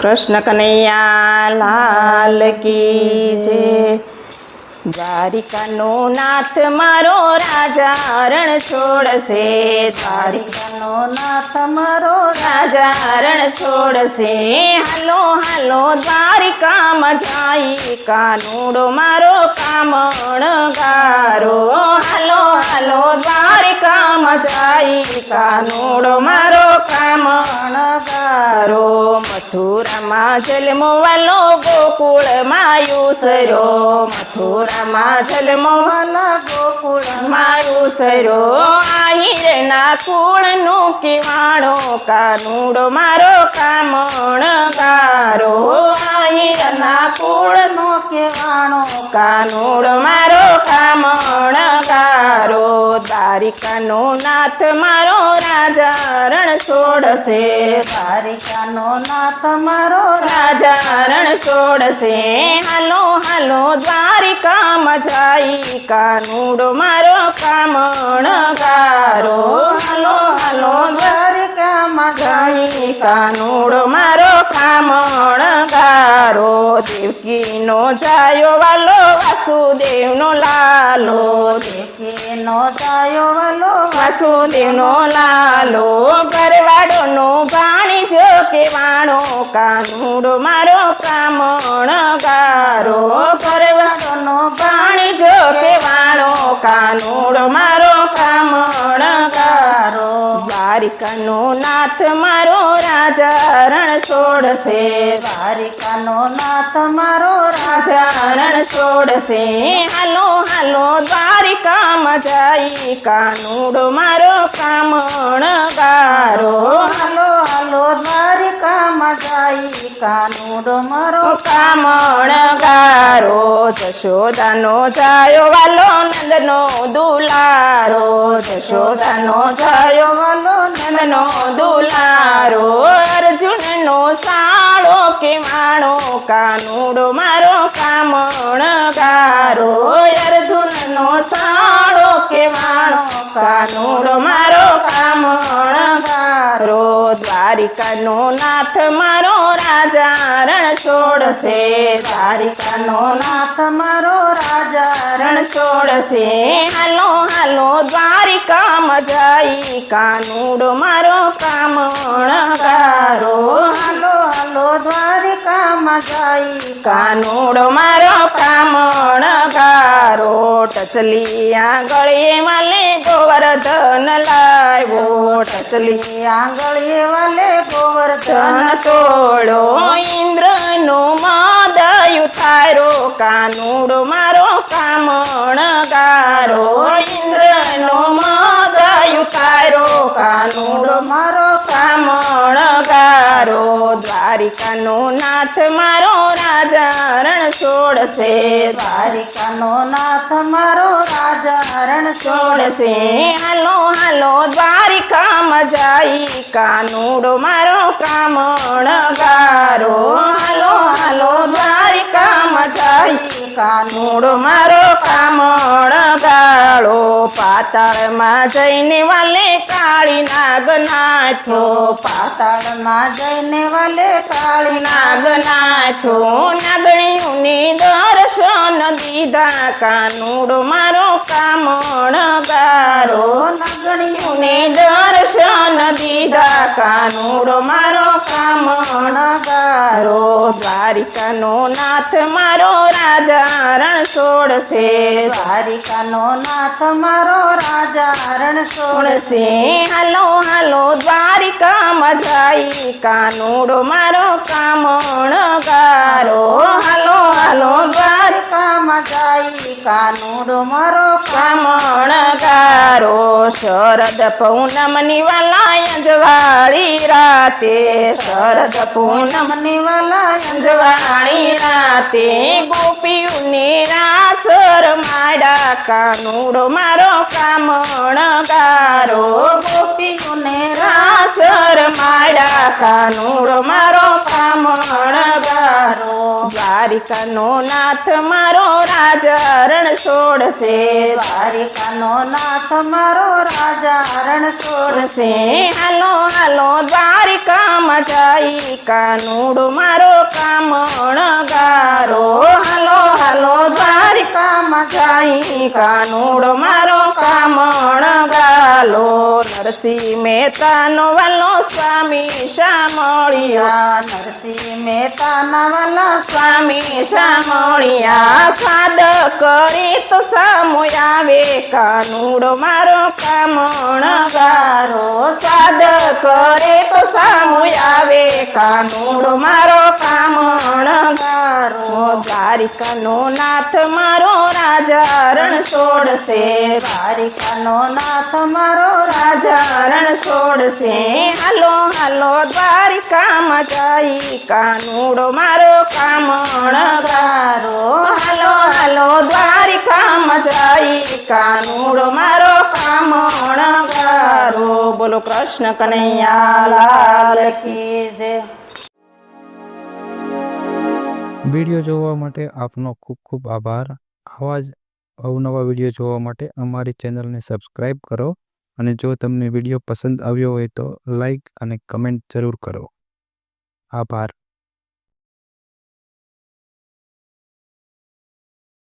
કૃષ્ણ કનૈયા લાલ કી જય। દ્વારિકાનો નાથ મારો રાજા રણ છોડશે, દ્વારિકાનો નાથ મારો રાજા રણ છોડશે। હાલો હાલો દ્વારિકામાં જાય, કાનુડો મારો કામણ ગારો। હાલો હાલો દ્વારિકામાં જાય, કાનુડો મારો કામણ ગારો। મથુરામાં જન્મો વાલો ગોકુળમાં યુસરો, મથુરામાં જન્મો વાલો ગોકુળમાં યુસરો। આહિરના કુળનું કીવાણો, કાનુડો મારો કામણ ગારો। આહિરના કુળનો કીવાણો, કાનુડો મારો કામણ ગારો। દ્વારિકાનો નાથ મારો રાજા રણ છોડશે, દ્વારિકાનો નાથ મારો રાજા રણ છોડશે। હાલો હાલો દ્વારિકામાં જાય, કાનુડો મારો કામણ ગારો। હાલો હાલો દ્વારિકામાં જાય, કાનુડો મારો કામણ ગારો। દેવકીનો જાયો વાલો વાસુદેવનો લાલો, દેવકીનો જાયો વાલો વાસુદેવનો લાલો। ઘરવાળોનો ભાણીજો કેવાણો, કાનુડો મારો કામણ ગારો। ઘરવાળોનો ભાણીજો કેવાણો, કાનુડો મારો કામણ ગારો। દ્વારિકાનો નાથ મારો રાજા રણ છોડશે, દ્વારિકાનો નાથ મારો રાજા રણ છોડશે। હાલો હાલો દ્વારિકામાં જાય, કાનુડો મારો કામણ ગારો। હાલો હાલો દ્વારિકામાં જાય, કાનુડો મારો કામણ ગારો। જશોદાનો જાયો વાલો નંદનો દુલારો, જશોદાનો જાયો વાલો નંદનો દુલારો। અર્જુનનો સાળો કેવાણો, કાનુડો મારો કામણ ગારો। અર્જુનનો સાળો કેવાણો, કાનુડો મારો કામણ ગારો। દ્વારિકાનો નાથ મારો રાજા રણ છોડશે, દ્વારિકાનો નાથ મારો રાજા રણ છોડશે। હાલો હાલો દ્વારિકામાં જાય, કાનુડો મારો કામણ ગારો। હાલો હાલો દ્વારિકામાં જાય, કાનુડો મારો કામણ ગારો। ટચલી આંગળીએ વાલે ગોવર્ધન લાવ્યો, ટચલી આંગળીએ વાલે ગોવર્ધન તોડો। ઇન્દ્રનો મદયુ થારો, કાનુડો મારો કામણ ગારો। ઇન્દ્રનો મદયુ થારો, કાનુડો મારો કામણ ગારો। દ્વારિકાનો નાથ મારો રાજા રણ છોડશે, દ્વારિકાનો નાથ મારો રાજા રણ છોડશે। હાલો હાલો દ્વારિકામાં જાય, કાનુડો મારો કામણ ગારો। હાલો હાલો દ્વારિકામાં જાય, કાનુડો મારો કામણ ગાળો। પાતાળમાં જઈને વાલે કાળી નાગ નાથો, પાતાળમાં જઈને વાલે કાળી નાગ નાથો। નાગણીઓને દર્શન દીધા, કાનુડો મારો કામણ ગારો। નાગણીઓને દર્શન દીધા, કાનુડો મારો કામણ ગારો। દ્વારિકાનો નાથ મારો રાજા રણ છોડશે, દ્વારિકાનો નાથ મારો રાજા રણ છોડશે। હાલો હાલો દ્વારિકામાં જાય, કાનુડો મારો કામણ ગારો। હાલો હાલો દ્વારિકામાં જાય, કાનુડો મારો કામણ ગારો। શરદ પૂનમની વાલા અંજવાળી રાતે, શરદ પૂનમની વાલા અંજવાળી રાતે। ગોપીઓને રાસ રમાડા, કાનુડો મારો કામણ ગારો। ગોપીઓને રાસ રમાડા, કાનુડો મારો કામણ ગારો। દ્વારિકા દ્વારિકાનો નાથ મારો રાજા રણ છોડશે દ્વારિકાનો નાથ મારો રાજા રણ છોડશે હાલો હાલો દ્વારિકામાં જઈ કાનુડો મારો કામણ ગારો હાલો હાલો દ્વારિકામાં જઈ કાનુડો મારો કામણ ગાલો નરસિંહ મહેતાનો વાલો સ્વામી શામળિયા નરસિંહ મહેતાના વાલા સ્વામી શામળિયા સાદ કરે તો સામો આવે કાનુડો મારો કામણ ગારો સાદ કરે તો સામો આવે કાનુડો મારો કામણ ગારો દ્વારિકાનો નાથ મારો રાજા રણ છોડશે દ્વારિકાનો નાથ મારો રાજા રણ છોડશે હાલો હાલો દ્વારિકામાં જઈ કાનુડો મારો કામણ ગારો હાલો હાલો દ્વારિકામાં જઈ કાનુડો મારો કામણ ગારો બોલો કૃષ્ણ કનૈયા લાલ કી જય વિડીયો જોવા માટે આપનો ખૂબ ખૂબ આભાર। આવા જ અવનવા વિડીયો જોવા માટે અમારી ચેનલને સબસ્ક્રાઈબ કરો અને જો તમને વિડીયો પસંદ આવ્યો હોય તો લાઈક અને કમેન્ટ જરૂર કરો। આભાર।